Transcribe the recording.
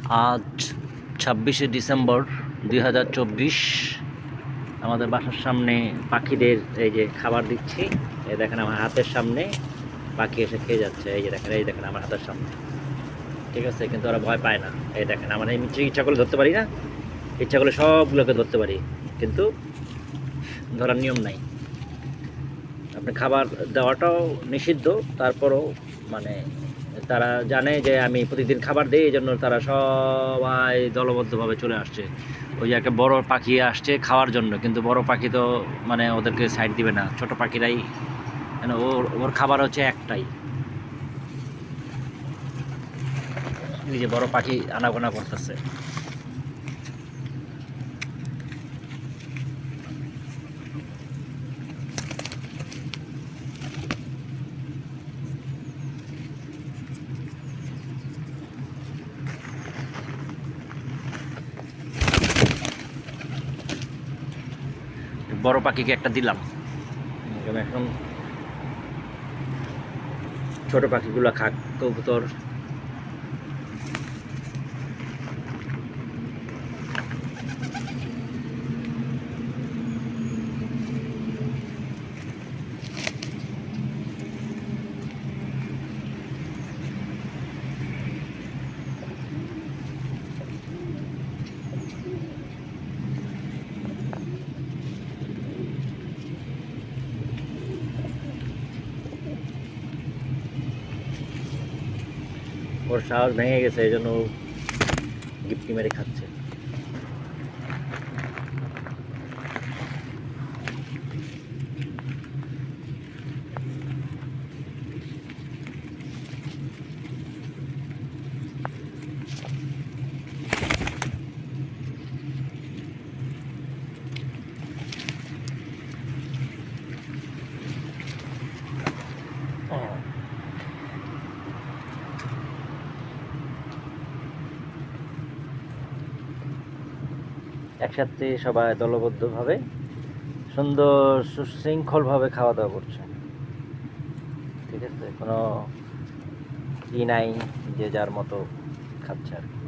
আজ ২৬শে ডিসেম্বর ২০২৪। আমাদের বাসার সামনে পাখিদের এই যে খাবার দিচ্ছি। এই দেখেন আমার হাতের সামনে পাখি এসে খেয়ে যাচ্ছে। এই দেখেন আমার হাতের সামনে, ঠিক আছে, কিন্তু ওরা ভয় পায় না। এই দেখেন আমার এই ইচ্ছা করলে ধরতে পারি না, ইচ্ছা করলে সবগুলোকে ধরতে পারি, কিন্তু ধরার নিয়ম নাই। আপনি খাবার দেওয়াটাও নিষিদ্ধ, তারপরও মানে তারা জানে যে আমি প্রতিদিন খাবার দিই, এই জন্য তারা সবাই দলবদ্ধভাবে চলে আসছে। ওই যে একটা বড় পাখি আসছে খাওয়ার জন্য, কিন্তু বড় পাখি তো মানে ওদেরকে সাইড দিবে না, ছোট পাখিরাই, মানে ওর ওর খাবার হচ্ছে একটাই। এই যে বড় পাখি আনাগোনা করতেছে। বড় পাখিকে একটা দিলাম, এখন ছোট পাখিগুলো খাক। কবুতর ওর সাহস ভেঙে গেছে, এই জন্য গিফটি মেরে খাচ্ছে। একসাথে সবাই দলবদ্ধভাবে সুন্দর সুশৃঙ্খলভাবে খাওয়া দাওয়া করছে, ঠিক আছে, কোনো ই নাই যে যার মতো খাচ্ছে আর কি।